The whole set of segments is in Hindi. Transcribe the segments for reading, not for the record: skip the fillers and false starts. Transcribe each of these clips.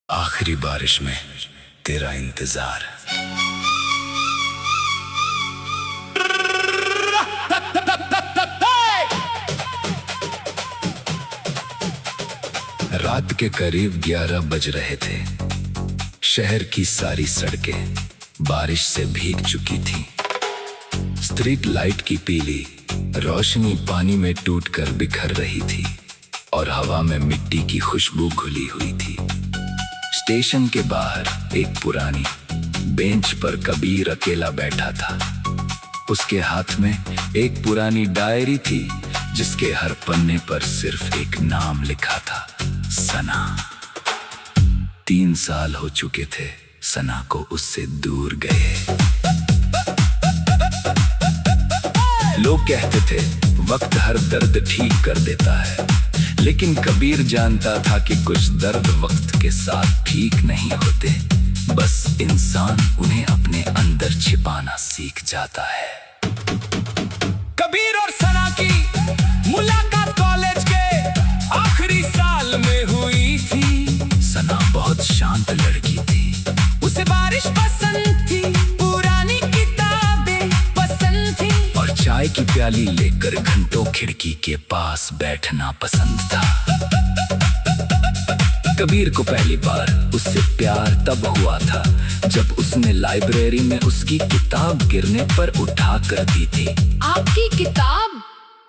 आखिरी बारिश में तेरा इंतजार। रात के करीब 11 बज रहे थे। शहर की सारी सड़कें बारिश से भीग चुकी थीं। स्ट्रीट लाइट की पीली रोशनी पानी में टूटकर बिखर रही थी और हवा में मिट्टी की खुशबू घुली हुई थी। स्टेशन के बाहर एक पुरानी बेंच पर कबीर अकेला बैठा था। उसके हाथ में एक पुरानी डायरी थी जिसके हर पन्ने पर सिर्फ एक नाम लिखा था, सना। 3 साल हो चुके थे सना को उससे दूर गए। लोग कहते थे वक्त हर दर्द ठीक कर देता है, लेकिन कबीर जानता था कि कुछ दर्द वक्त के साथ ठीक नहीं होते, बस इंसान उन्हें अपने अंदर छिपाना सीख जाता है। कबीर और सना की मुलाकात कॉलेज के आखिरी साल में हुई थी। सना बहुत शांत लड़की थी। उसे बारिश पसंद थी, पुरानी किताबें पसंद थी और चाय की प्याली लेकर घंटों खिड़की के पास बैठना पसंद था। कबीर को पहली बार उससे प्यार तब हुआ था जब उसने लाइब्रेरी में उसकी किताब गिरने पर उठा कर दी थी। आपकी किताब?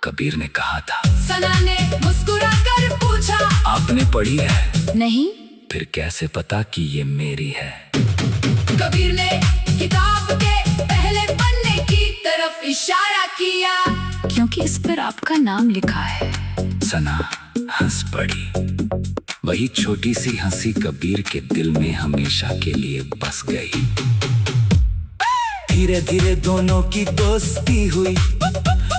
कबीर ने कहा था। सना ने मुस्कुराकर पूछा, आपने पढ़ी है? नहीं। फिर कैसे पता कि ये मेरी है? कबीर ने किताब के पहले पन्ने की तरफ इशारा किया, क्योंकि इस पर आपका नाम लिखा है। सना हंस पड़ी। वही छोटी सी हंसी कबीर के दिल में हमेशा के लिए बस गई। धीरे धीरे दोनों की दोस्ती हुई।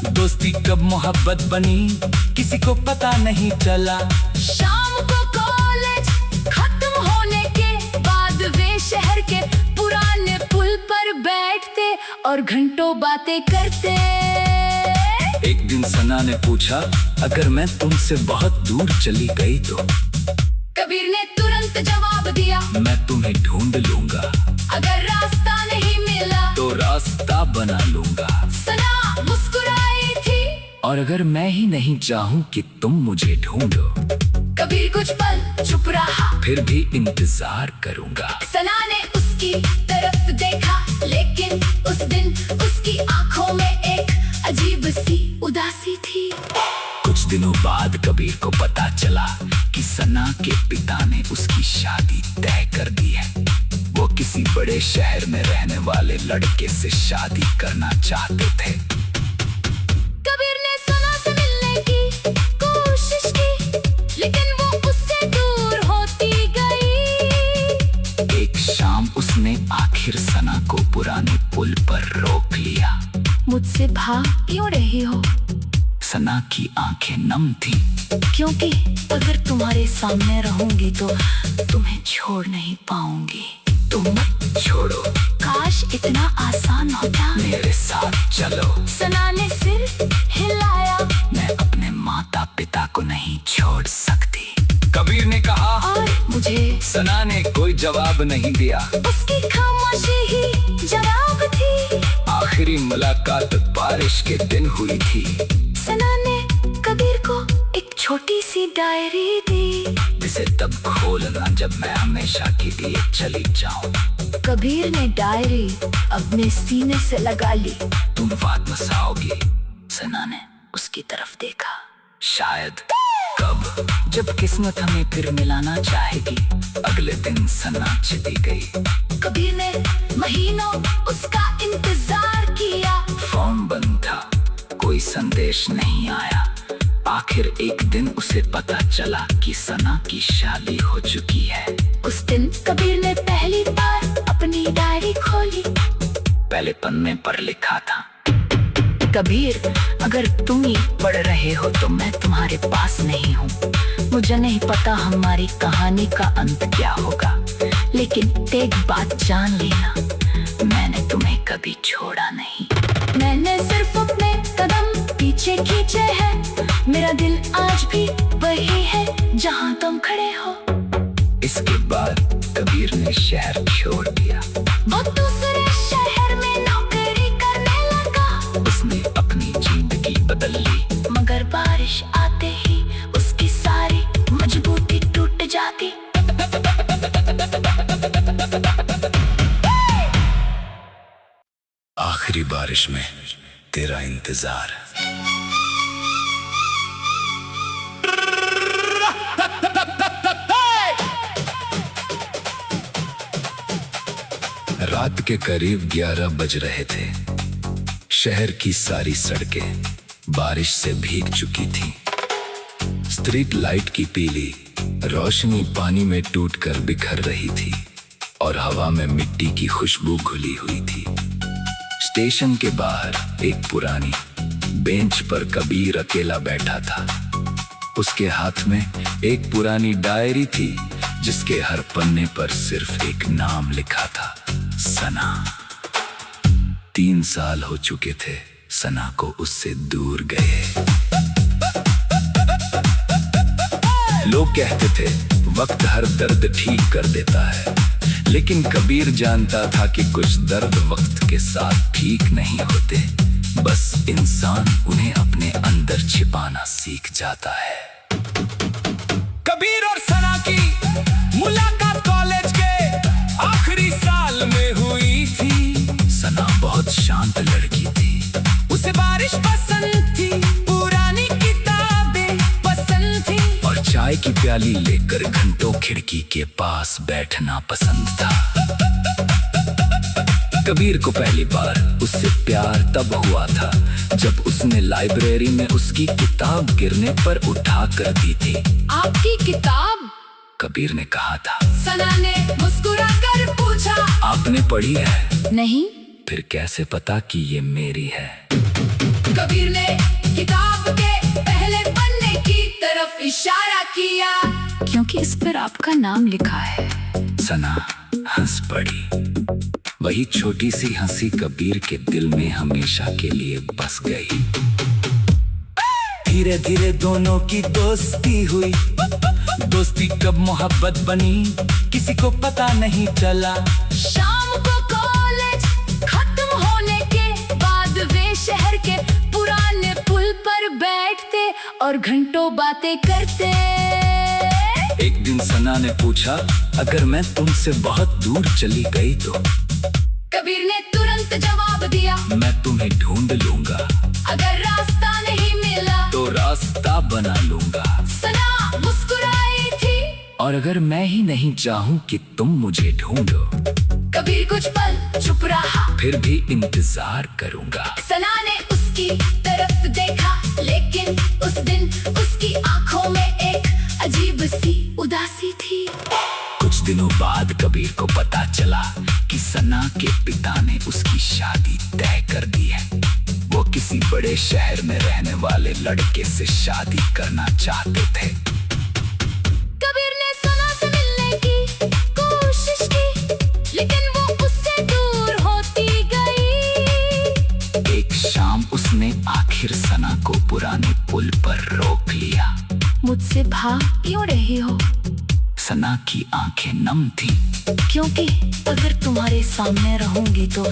दोस्ती कब मोहब्बत बनी किसी को पता नहीं चला। शाम को कॉलेज खत्म होने के बाद वे शहर के पुराने पुल पर बैठते और घंटों बातें करते। एक दिन सना ने पूछा, अगर मैं तुमसे बहुत दूर चली गई तो? कबीर ने तुरंत जवाब दिया, मैं तुम्हें ढूंढ लूंगा। अगर रास्ता नहीं मिला तो रास्ता बना लूंगा। सना मुस्कुराई थी। और अगर मैं ही नहीं चाहूं कि तुम मुझे ढूंढो? कबीर कुछ पल चुप रहा। फिर भी इंतजार करूंगा। सना ने उसकी तरफ देखा, लेकिन उस दिन उसकी आंखों में एक अजीब सी उदासी थी। कुछ दिनों बाद कबीर को पता चला कि सना के पिता ने उसकी शादी तय कर दी है। वो किसी बड़े शहर में रहने वाले लड़के से शादी करना चाहते थे। कबीर ने सना से मिलने की कोशिश की, लेकिन वो उससे दूर होती गई। एक शाम उसने आखिर सना को पुराने पुल पर रोक लिया। मुझसे भाग क्यों रही हो? सना की आंखें नम थी। क्योंकि अगर तुम्हारे सामने रहूंगी तो तुम्हें छोड़ नहीं पाऊंगी। तुम मत छोड़ो। काश इतना आसान होता। मेरे साथ चलो। सना ने सिर हिलाया। मैं अपने माता पिता को नहीं छोड़ सकती, कबीर ने कहा। और मुझे? सना ने कोई जवाब नहीं दिया। उसकी खामोशी ही जवाब थी। आखिरी मुलाकात बारिश के दिन हुई थी। सना ने कबीर को एक छोटी सी डायरी दी, जिसे तब खोलना जब मैं हमेशा के लिए चली जाऊं। कबीर ने डायरी अपने सीने से लगा ली। तुम वापस आओगी? सना ने उसकी तरफ देखा। शायद। कब? जब किस्मत हमें फिर मिलाना चाहेगी। अगले दिन सना चली गई। कबीर ने महीनों उसका इंतजार किया। फोन बंद था, कोई संदेश नहीं आया। आखिर एक दिन उसे पता चला कि सना की शादी हो चुकी है। उस दिन कबीर ने पहली बार अपनी डायरी खोली। पहले पन्ने पर लिखा था, कबीर, अगर तुम ही पढ़ रहे हो तो मैं तुम्हारे पास नहीं हूँ। मुझे नहीं पता हमारी कहानी का अंत क्या होगा, लेकिन एक बात जान लेना, मैंने तुम्हें कभी छोड़ा नहीं। मैंने सिर्फ अपने कदम पीछे खींचे हैं। मेरा दिल आज भी वही है जहाँ तुम खड़े हो। इस उसके बाद कबीर ने शहर छोड़ दिया। वो दूसरे शहर में नौकरी करने लगा। उसने अपनी जिंदगी बदल ली। मगर बारिश आते ही उसकी सारी मजबूती टूट जाती। आखिरी बारिश में तेरा इंतजार। रात के करीब 11 बज रहे थे। शहर की सारी सड़कें बारिश से भीग चुकी थीं। स्ट्रीट लाइट की पीली रोशनी पानी में टूटकर बिखर रही थी और हवा में मिट्टी की खुशबू घुली हुई थी। स्टेशन के बाहर एक पुरानी बेंच पर कबीर अकेला बैठा था। उसके हाथ में एक पुरानी डायरी थी जिसके हर पन्ने पर सिर्फ एक नाम लिखा था, सना। 3 साल हो चुके थे सना को उससे दूर गए। लोग कहते थे वक्त हर दर्द ठीक कर देता है, लेकिन कबीर जानता था कि कुछ दर्द वक्त के साथ ठीक नहीं होते, बस इंसान उन्हें अपने अंदर छिपाना सीख जाता है। कबीर और सना की मुलाकात कॉलेज के आखिरी साल में हुई थी। सना बहुत शांत लड़की थी। उसे बारिश पसंद थी, पुरानी किताबें पसंद थी और चाय की प्याली लेकर घंटों खिड़की के पास बैठना पसंद था। कबीर को पहली बार उससे प्यार तब हुआ था जब उसने लाइब्रेरी में उसकी किताब गिरने पर उठा कर दी थी। आपकी किताब? कबीर ने कहा था। सना ने मुस्कुराकर पूछा, आपने पढ़ी है? नहीं। फिर कैसे पता कि ये मेरी है? कबीर ने किताब के पहले पन्ने की तरफ इशारा किया, क्योंकि इस पर आपका नाम लिखा है। सना हंस पड़ी। वही छोटी सी हंसी कबीर के दिल में हमेशा के लिए बस गई। धीरे धीरे दोनों की दोस्ती हुई। दोस्ती कब मोहब्बत बनी किसी को पता नहीं चला। शाम को कॉलेज खत्म होने के बाद वे शहर के पुराने पुल पर बैठते और घंटों बातें करते। एक दिन सना ने पूछा, अगर मैं तुमसे बहुत दूर चली गई तो? कबीर ने तुरंत जवाब दिया, मैं तुम्हें ढूंढ लूंगा। अगर रास्ता नहीं मिला तो रास्ता बना लूंगा। सना मुस्कुराई थी। और अगर मैं ही नहीं चाहूं कि तुम मुझे ढूंढो? कबीर कुछ पल चुप रहा। फिर भी इंतजार करूंगा। सना ने उसकी तरफ देखा, लेकिन उस दिन उसकी आंखों में एक अजीब सी उदासी थी। कुछ दिनों बाद कबीर को पता चला कि सना के पिता ने उसकी शादी तय कर दी है। वो किसी बड़े शहर में रहने वाले लड़के से शादी करना चाहते थे। कबीर ने सना से मिलने की कोशिश की, लेकिन वो उससे दूर होती गई। एक शाम उसने आखिर सना को पुराने पुल पर रोक लिया। मुझसे भाग क्यों रही हो? सना की आंखें नम थी। क्योंकि अगर तुम्हारे सामने रहूंगी तो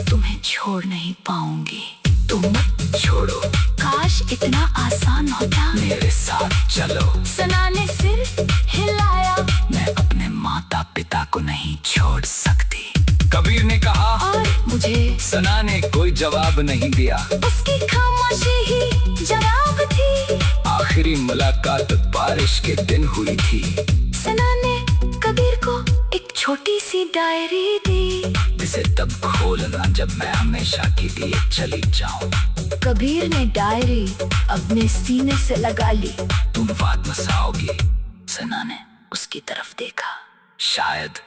तुम्हें छोड़ नहीं पाऊंगी। तुम मत छोड़ो। काश इतना आसान होता। मेरे साथ चलो। सना ने सिर हिलाया। मैं अपने माता पिता को नहीं छोड़ सकती, कबीर ने कहा। और मुझे? सना ने कोई जवाब नहीं दिया। उसकी खामोशी ही जवाब थी। आखिरी मुलाकात बारिश के दिन हुई थी। सना ने कबीर को एक छोटी सी डायरी दी, जिसे तब खोलना जब मैं हमेशा के लिए चली जाऊं। कबीर ने डायरी अपने सीने से लगा ली। तुम वापस आओगी? सना ने उसकी तरफ देखा। शायद।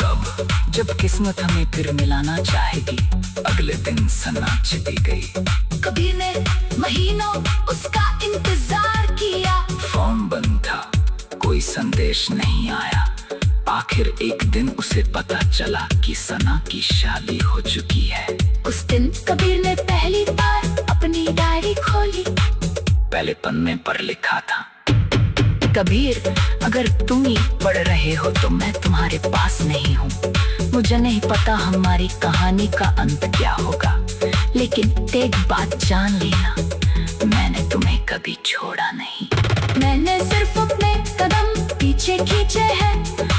कब? जब किस्मत हमें फिर मिलाना चाहेगी। अगले दिन सना चली गई। कबीर ने महीनों उसका इंतजार किया। फोन बंद था, कोई संदेश नहीं आया। आखिर एक दिन उसे पता चला कि सना की शादी हो चुकी है। उस दिन कबीर ने पहली बार अपनी डायरी खोली। पहले पन्ने पर लिखा था, कबीर, अगर तुम ही पढ़ रहे हो तो मैं तुम्हारे पास नहीं हूँ। मुझे नहीं पता हमारी कहानी का अंत क्या होगा, लेकिन एक बात जान लेना, मैंने तुम्हें कभी छोड़ा नहीं। मैंने सिर्फ अपने कदम पीछे खींचे हैं,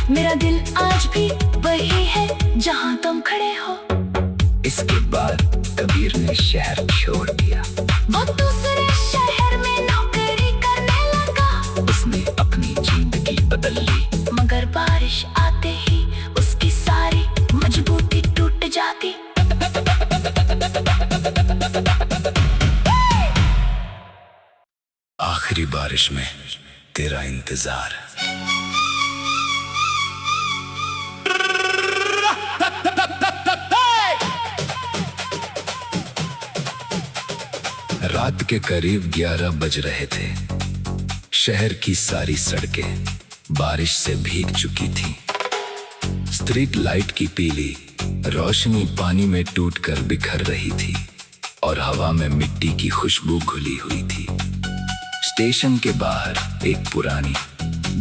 मेरा दिल आज भी वही है जहाँ तुम खड़े हो। इसके बाद कबीर ने शहर छोड़ दिया। वो दूसरे शहर में नौकरी करने लगा। उसने अपनी जिंदगी बदल ली। मगर बारिश आते ही उसकी सारी मजबूती टूट जाती। आखिरी बारिश में तेरा इंतजार। रात के करीब 11 बज रहे थे। शहर की सारी सड़कें बारिश से भीग चुकी थी। स्ट्रीट लाइट की पीली रोशनी पानी में टूटकर बिखर रही थी और हवा में मिट्टी की खुशबू घुली हुई थी। स्टेशन के बाहर एक पुरानी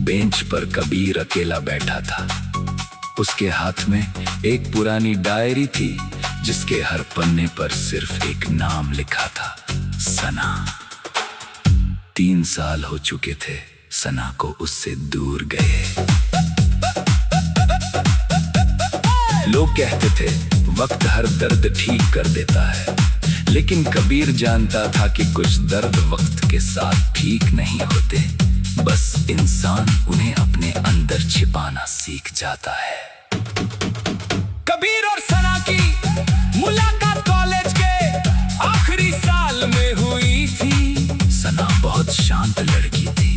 बेंच पर कबीर अकेला बैठा था। उसके हाथ में एक पुरानी डायरी थी जिसके हर पन्ने पर सिर्फ एक नाम लिखा था, सना। 3 साल हो चुके थे सना को उससे दूर गए। लोग कहते थे वक्त हर दर्द ठीक कर देता है, लेकिन कबीर जानता था कि कुछ दर्द वक्त के साथ ठीक नहीं होते, बस इंसान उन्हें अपने अंदर छिपाना सीख जाता है। कबीर और सना की मुलाकात कॉलेज के आखिरी साल में हुई थी। सना बहुत शांत लड़की थी।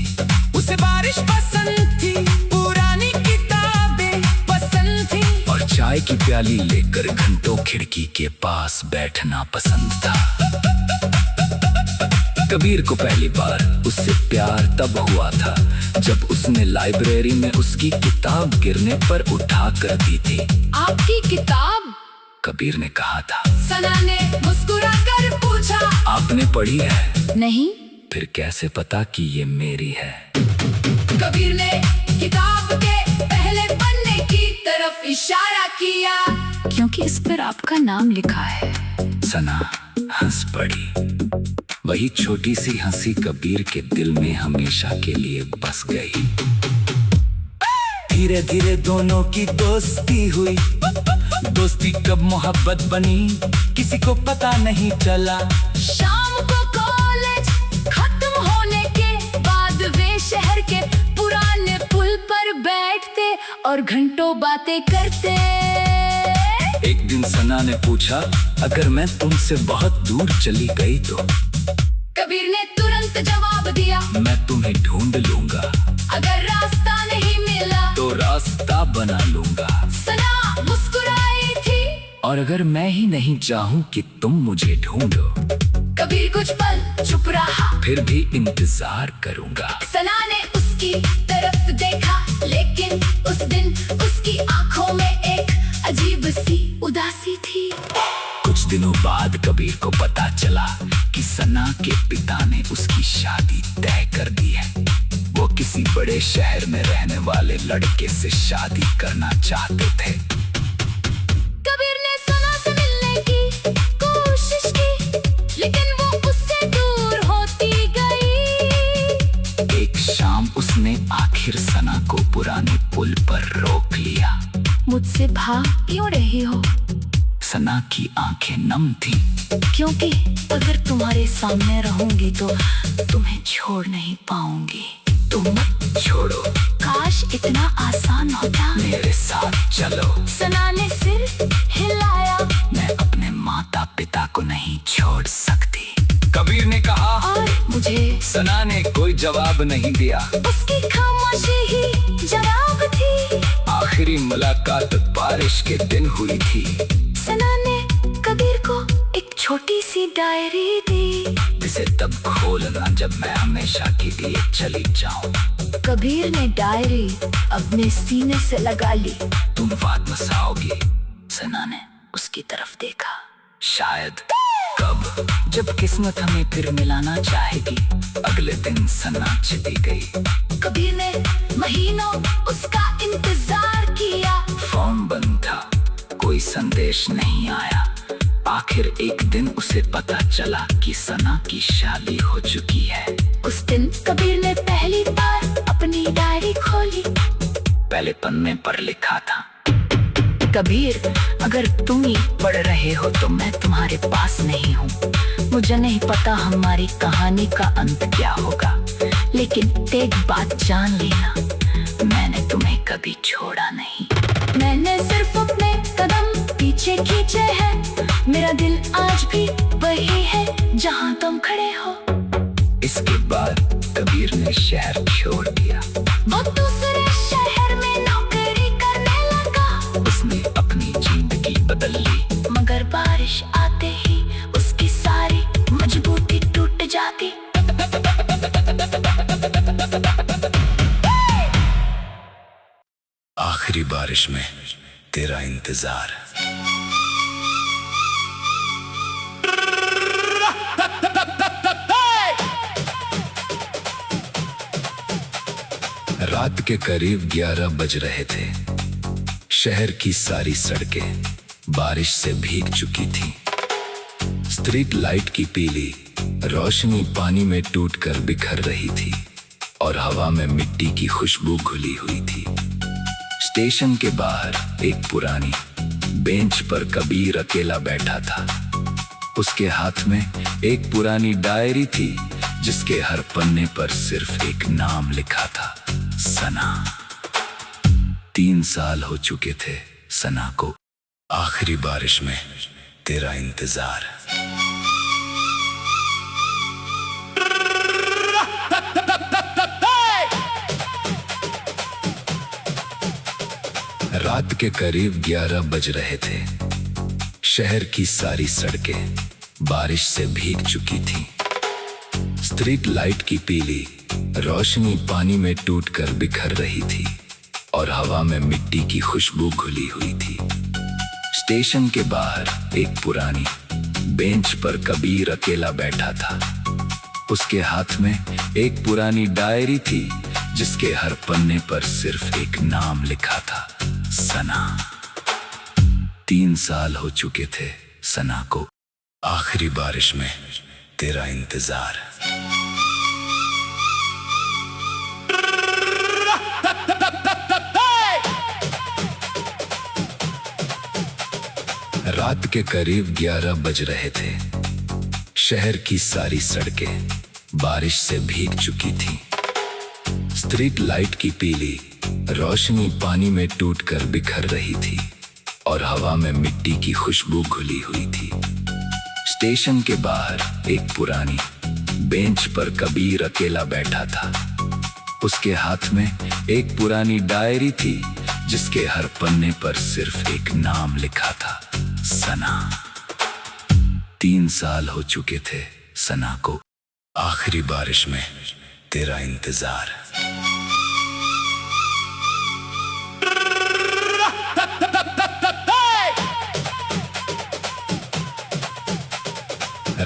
उसे बारिश पसंद थी, पुरानी किताबें पसंद थी और चाय की प्याली लेकर घंटों खिड़की के पास बैठना पसंद था। कबीर को पहली बार उससे प्यार तब हुआ था जब उसने लाइब्रेरी में उसकी किताब गिरने पर उठा कर दी थी। आपकी किताब? कबीर ने कहा था। सना ने मुस्कुराकर पूछा, आपने पढ़ी है? नहीं। फिर कैसे पता कि ये मेरी है? कबीर ने किताब के पहले पन्ने की तरफ इशारा किया, क्योंकि इस पर आपका नाम लिखा है। सना हंस पड़ी। वही छोटी सी हंसी कबीर के दिल में हमेशा के लिए बस गई। धीरे धीरे दोनों की दोस्ती हुई। दोस्ती कब मोहब्बत बनी किसी को पता नहीं चला। शाम को कॉलेज खत्म होने के बाद वे शहर के पुराने पुल पर बैठते और घंटों बातें करते। एक दिन सना ने पूछा, अगर मैं तुमसे बहुत दूर चली गई तो? कबीर ने तुरंत जवाब दिया, मैं तुम्हें ढूंढ लूंगा। अगर रास्ता नहीं मिला तो रास्ता बना लूंगा। सना मुस्कुराई थी। और अगर मैं ही नहीं चाहूं कि तुम मुझे ढूंढो? कबीर कुछ पल चुप रहा। फिर भी इंतजार करूंगा। सना ने उसकी तरफ देखा, लेकिन उस दिन उसकी आंखों में एक अजीब सी उदासी थी। कुछ दिनों बाद कबीर को पता चला कि सना के पिता ने उसकी शादी तय कर दी है। वो किसी बड़े शहर में रहने वाले लड़के से शादी करना चाहते थे। कबीर ने सना से मिलने की कोशिश की, लेकिन वो उससे दूर होती गई। एक शाम उसने आखिर सना को पुराने पुल पर रोक लिया। मुझसे भाग क्यों रही हो? सना की आंखें नम थी। क्योंकि अगर तुम्हारे सामने रहूंगी तो तुम्हें छोड़ नहीं पाऊंगी। तुम मत छोड़ो। काश इतना आसान होता। मेरे साथ चलो। सना ने सिर हिलाया। मैं अपने माता पिता को नहीं छोड़ सकती, कबीर ने कहा। और मुझे? सना ने कोई जवाब नहीं दिया। उसकी खामोशी ही जवाब थी। आखिरी मुलाकात बारिश के दिन हुई थी। सना ने कबीर को एक छोटी सी डायरी दी, जिसे तब खोलना जब मैं हमेशा के लिए चली जाऊं। कबीर ने डायरी अपने सीने से लगा ली। तुम वापस आओगी? सना ने उसकी तरफ देखा। शायद। कब? जब किस्मत हमें फिर मिलाना चाहेगी। अगले दिन सना चली गई। कबीर ने महीनों उसका इंतजार किया। फोन बंद था, कोई संदेश नहीं आया। आखिर एक दिन उसे पता चला कि सना की शादी हो चुकी है। उस दिन कबीर ने पहली बार अपनी डायरी खोली। पहले पन्ने पर लिखा था, कबीर, अगर तुम ही पढ़ रहे हो तो मैं तुम्हारे पास नहीं हूँ। मुझे नहीं पता हमारी कहानी का अंत क्या होगा, लेकिन एक बात जान लेना, मैंने तुम्हें कभी छोड़ा नहीं। मैंने सिर्फ अपने कदम पीछे खींचे हैं। मेरा दिल आज भी वही है जहाँ तुम खड़े हो। इसके बाद कबीर ने शहर छोड़ दिया। वो दूसरे शहर में नौकरी करने लगा। उसने अपनी जिंदगी बदल ली। मगर बारिश आते ही उसकी सारी मजबूती टूट जाती। आखिरी बारिश में तेरा इंतजार। रात के करीब 11 बज रहे थे। शहर की सारी सड़कें बारिश से भीग चुकी थी। स्ट्रीट लाइट की पीली रोशनी पानी में टूटकर बिखर रही थी और हवा में मिट्टी की खुशबू घुली हुई थी। स्टेशन के बाहर एक पुरानी बेंच पर कबीर अकेला बैठा था। उसके हाथ में एक पुरानी डायरी थी जिसके हर पन्ने पर सिर्फ एक नाम लिखा था, सना। 3 साल हो चुके थे सना को। आखिरी बारिश में तेरा इंतजार। रात के करीब 11 बज रहे थे। शहर की सारी सड़कें बारिश से भीग चुकी थी। स्ट्रीट लाइट की पीली रोशनी पानी में टूटकर बिखर रही थी और हवा में मिट्टी की खुशबू घुली हुई थी। स्टेशन के बाहर एक पुरानी बेंच पर कबीर अकेला बैठा था। उसके हाथ में एक पुरानी डायरी थी जिसके हर पन्ने पर सिर्फ एक नाम लिखा था, सना। 3 साल हो चुके थे सना को। आखिरी बारिश में तेरा इंतजार। रात के करीब 11 बज रहे थे। शहर की सारी सड़कें बारिश से भीग चुकी थी। स्ट्रीट लाइट की पीली रोशनी पानी में टूटकर बिखर रही थी और हवा में मिट्टी की खुशबू घुली हुई थी। स्टेशन के बाहर एक पुरानी बेंच पर कबीर अकेला बैठा था। उसके हाथ में एक पुरानी डायरी थी जिसके हर पन्ने पर सिर्फ एक नाम लिखा था, सना। 3 साल हो चुके थे सना को। आखिरी बारिश में तेरा इंतजार।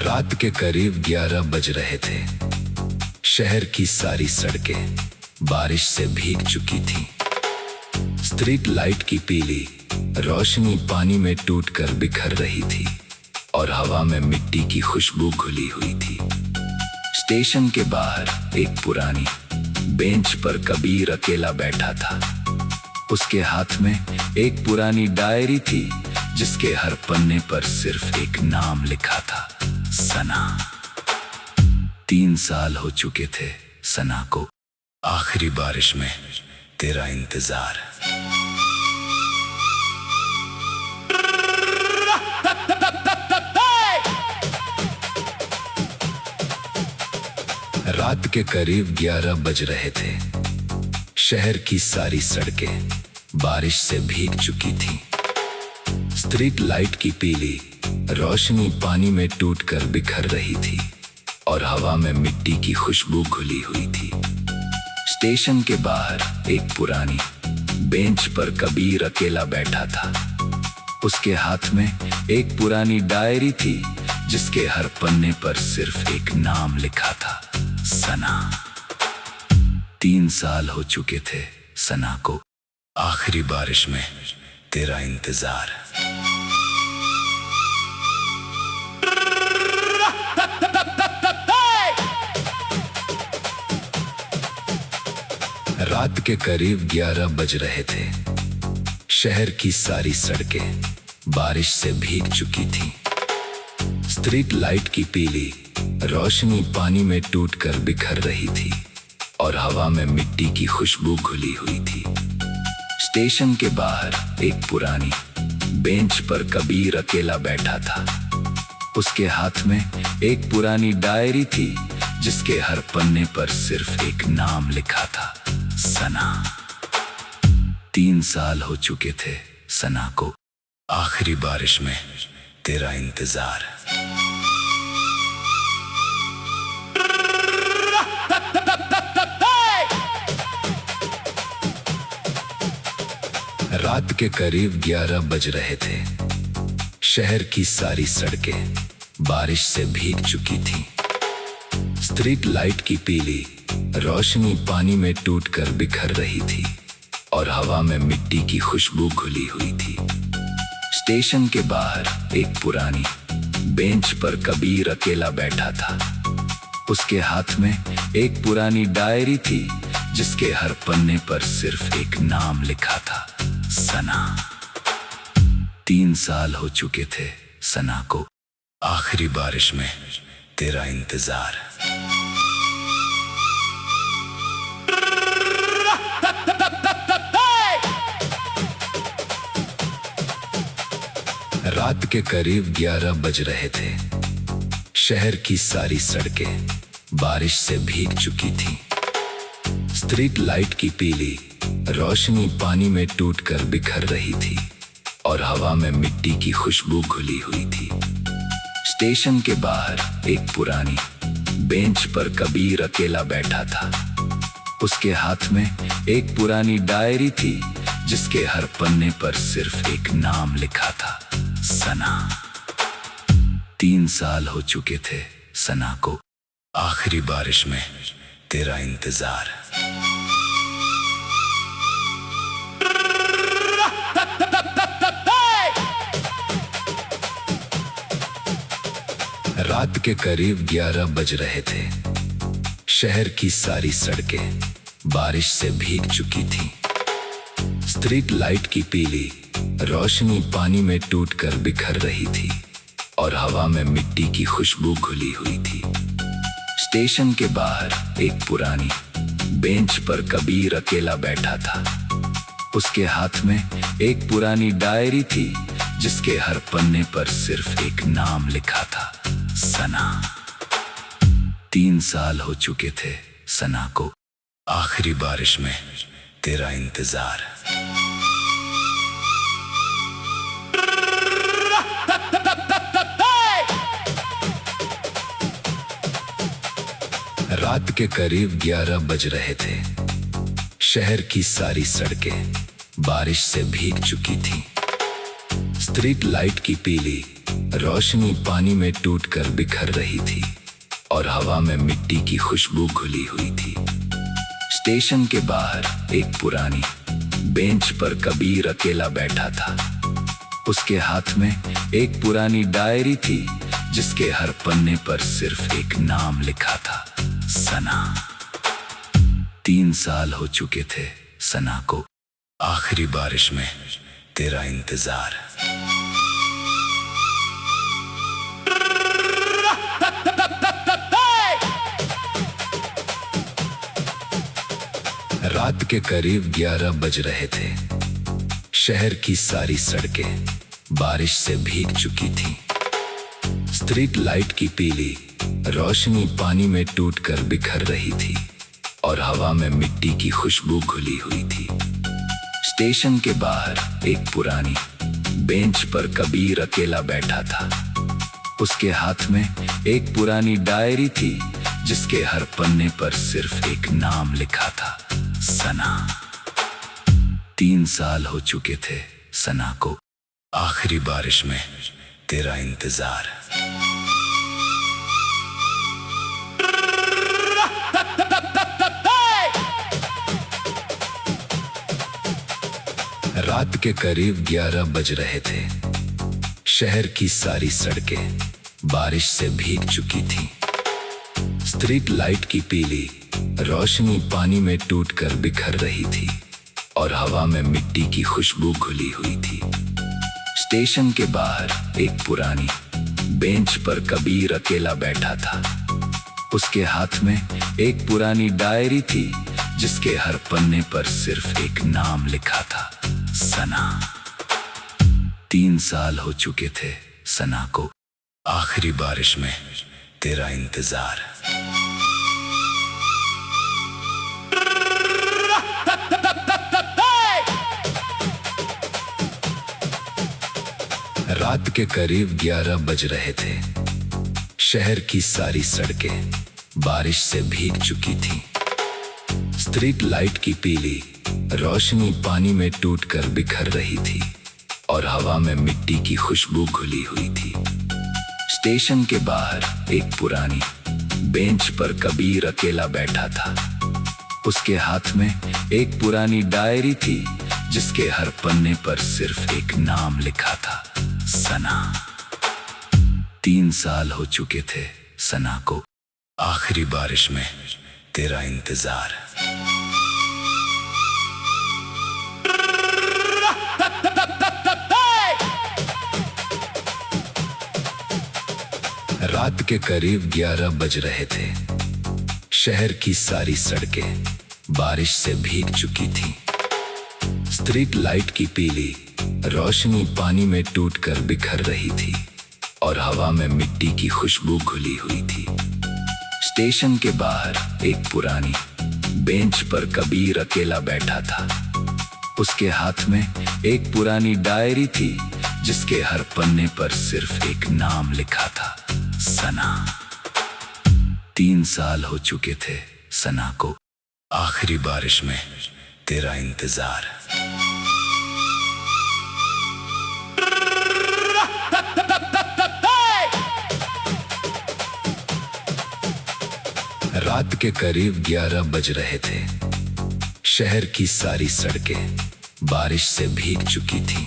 रात के करीब 11 बज रहे थे। शहर की सारी सड़कें बारिश से भीग चुकी थी। स्ट्रीट लाइट की पीली रोशनी पानी में टूटकर बिखर रही थी और हवा में मिट्टी की खुशबू घुली हुई थी। स्टेशन के बाहर एक पुरानी बेंच पर कबीर अकेला बैठा था। उसके हाथ में एक पुरानी डायरी थी जिसके हर पन्ने पर सिर्फ एक नाम लिखा था, सना। 3 साल हो चुके थे सना को। आखिरी बारिश में तेरा इंतजार। रात के करीब 11 बज रहे थे। शहर की सारी सड़कें बारिश से भीग चुकी थी। स्ट्रीट लाइट की पीली रोशनी पानी में टूटकर बिखर रही थी और हवा में मिट्टी की खुशबू घुली हुई थी। स्टेशन के बाहर एक पुरानी बेंच पर कबीर अकेला बैठा था। उसके हाथ में एक पुरानी डायरी थी जिसके हर पन्ने पर सिर्फ एक नाम लिखा था, सना। 3 साल हो चुके थे सना को आखिरी बारिश में तेरा इंतजार। रात के करीब 11 बज रहे थे। शहर की सारी सड़कें बारिश से भीग चुकी थी। स्ट्रीट लाइट की पीली रोशनी पानी में टूटकर बिखर रही थी और हवा में मिट्टी की खुशबू घुली हुई थी। स्टेशन के बाहर एक पुरानी बेंच पर कबीर अकेला बैठा था। उसके हाथ में एक पुरानी डायरी थी जिसके हर पन्ने पर सिर्फ एक नाम लिखा था, सना। 3 साल हो चुके थे सना को आखिरी बारिश में तेरा इंतजार। रात के करीब 11 बज रहे थे। शहर की सारी सड़कें बारिश से भीग चुकी थी। स्ट्रीट लाइट की पीली रोशनी पानी में टूटकर बिखर रही थी और हवा में मिट्टी की खुशबू घुली हुई थी। स्टेशन के बाहर एक पुरानी बेंच पर कबीर अकेला बैठा था। उसके हाथ में एक पुरानी डायरी थी जिसके हर पन्ने पर सिर्फ एक नाम लिखा था, सना। 3 साल हो चुके थे सना को आखिरी बारिश में तेरा इंतजार। रात के करीब 11 बज रहे थे। शहर की सारी सड़कें बारिश से भीग चुकी थी। स्ट्रीट लाइट की पीली रोशनी पानी में टूटकर बिखर रही थी और हवा में मिट्टी की खुशबू घुली हुई थी। स्टेशन के बाहर एक पुरानी बेंच पर कबीर अकेला बैठा था। उसके हाथ में एक पुरानी डायरी थी जिसके हर पन्ने पर सिर्फ एक नाम लिखा था, सना। 3 साल हो चुके थे सना को आखिरी बारिश में तेरा इंतजार। रात के करीब 11 बज रहे थे। शहर की सारी सड़कें बारिश से भीग चुकी थी। स्ट्रीट लाइट की पीली रोशनी पानी में टूटकर बिखर रही थी और हवा में मिट्टी की खुशबू घुली हुई थी। स्टेशन के बाहर एक पुरानी बेंच पर कबीर अकेला बैठा था। उसके हाथ में एक पुरानी डायरी थी जिसके हर पन्ने पर सिर्फ एक नाम लिखा था, सना। 3 साल हो चुके थे सना को आखिरी बारिश में तेरा इंतजार। रात के करीब 11 बज रहे थे। शहर की सारी सड़कें बारिश से भीग चुकी थी। स्ट्रीट लाइट की पीली रोशनी पानी में टूटकर बिखर रही थी और हवा में मिट्टी की खुशबू घुली हुई थी। स्टेशन के बाहर एक पुरानी बेंच पर कबीर अकेला बैठा था। उसके हाथ में एक पुरानी डायरी थी जिसके हर पन्ने पर सिर्फ एक नाम लिखा था, सना। 3 साल हो चुके थे सना को आखिरी बारिश में तेरा इंतजार। रात के करीब 11 बज रहे थे। शहर की सारी सड़कें बारिश से भीग चुकी थी। स्ट्रीट लाइट की पीली रोशनी पानी में टूटकर बिखर रही थी और हवा में मिट्टी की खुशबू घुली हुई थी। स्टेशन के बाहर एक पुरानी बेंच पर कबीर अकेला बैठा था। उसके हाथ में एक पुरानी डायरी थी जिसके हर पन्ने पर सिर्फ एक नाम लिखा था, सना। 3 साल हो चुके थे सना को आखिरी बारिश में तेरा इंतजार। रात के करीब 11 बज रहे थे। शहर की सारी सड़कें बारिश से भीग चुकी थीं। स्ट्रीट लाइट की पीली रोशनी पानी में टूटकर बिखर रही थी और हवा में मिट्टी की खुशबू घुली हुई थी। स्टेशन के बाहर एक पुरानी बेंच पर कबीर अकेला बैठा था। उसके हाथ में एक पुरानी डायरी थी जिसके हर पन्ने पर सिर्फ एक नाम लिखा था, सना। 3 साल हो चुके थे सना को। आखिरी बारिश में तेरा इंतजार। रात के करीब 11 बज रहे थे। शहर की सारी सड़कें बारिश से भीग चुकी थीं। स्ट्रीट लाइट की पीली रोशनी पानी में टूटकर बिखर रही थी और हवा में मिट्टी की खुशबू घुली हुई थी। स्टेशन के बाहर एक पुरानी बेंच पर कबीर अकेला बैठा था। उसके हाथ में एक पुरानी डायरी थी जिसके हर पन्ने पर सिर्फ एक नाम लिखा था, सना। 3 साल हो चुके थे सना को। आखिरी बारिश में तेरा इंतजार। रात के करीब 11 बज रहे थे। शहर की सारी सड़कें बारिश से भीग चुकी थीं। स्ट्रीट लाइट की पीली रोशनी पानी में टूटकर बिखर रही थी और हवा में मिट्टी की खुशबू घुली हुई थी। स्टेशन के बाहर एक पुरानी बेंच पर कबीर अकेला बैठा था। उसके हाथ में एक पुरानी डायरी थी जिसके हर पन्ने पर सिर्फ एक नाम लिखा था, सना। 3 साल हो चुके थे सना को। आखिरी बारिश में तेरा इंतजार। रात के करीब 11 बज रहे थे। शहर की सारी सड़कें बारिश से भीग चुकी थीं।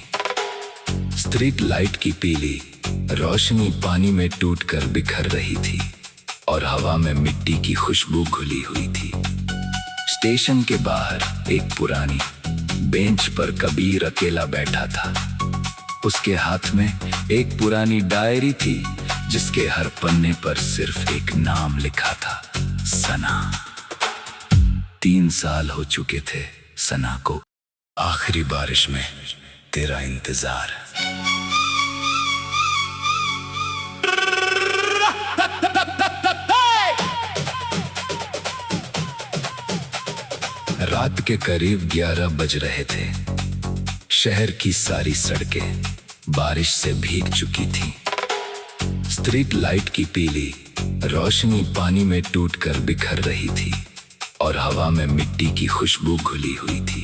स्ट्रीट लाइट की पीली रोशनी पानी में टूटकर बिखर रही थी और हवा में मिट्टी की खुशबू घुली हुई थी। स्टेशन के बाहर एक पुरानी बेंच पर कबीर अकेला बैठा था। उसके हाथ में एक पुरानी डायरी थी जिसके हर पन्ने पर सिर्फ एक नाम लिखा था, सना। 3 साल हो चुके थे सना को। आखिरी बारिश में तेरा इंतजार। रात के करीब 11 बज रहे थे। शहर की सारी सड़कें बारिश से भीग चुकी थीं। स्ट्रीट लाइट की पीली रोशनी पानी में टूटकर बिखर रही थी और हवा में मिट्टी की खुशबू घुली हुई थी।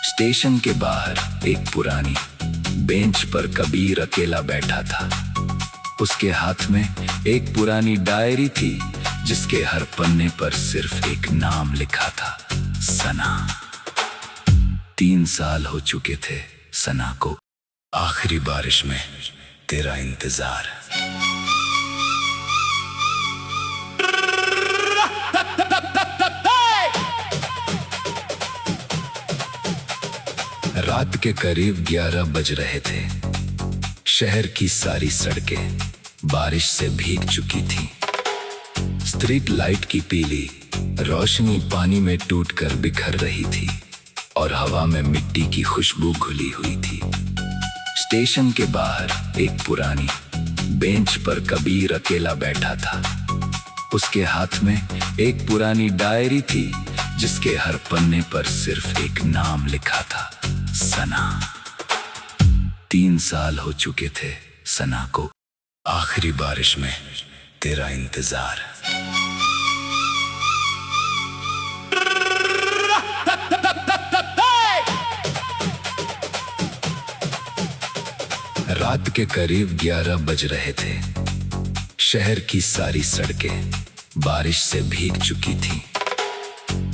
स्टेशन के बाहर एक पुरानी बेंच पर कबीर अकेला बैठा था। उसके हाथ में एक पुरानी डायरी थी जिसके हर पन्ने पर सिर्फ एक नाम लिखा था, सना। 3 साल हो चुके थे सना को। आखिरी बारिश में तेरा इंतजार। रात के करीब 11 बज रहे थे। शहर की सारी सड़कें बारिश से भीग चुकी थीं। स्ट्रीट लाइट की पीली रोशनी पानी में टूटकर बिखर रही थी और हवा में मिट्टी की खुशबू घुली हुई थी। स्टेशन के बाहर एक पुरानी बेंच पर कबीर अकेला बैठा था। उसके हाथ में एक पुरानी डायरी थी जिसके हर पन्ने पर सिर्फ एक नाम लिखा था, सना। 3 साल हो चुके थे सना को। आखिरी बारिश में तेरा इंतजार। रात के करीब 11 बज रहे थे। शहर की सारी सड़कें बारिश से भीग चुकी थीं।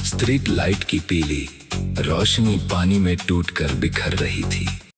स्ट्रीट लाइट की पीली रोशनी पानी में टूटकर बिखर रही थी।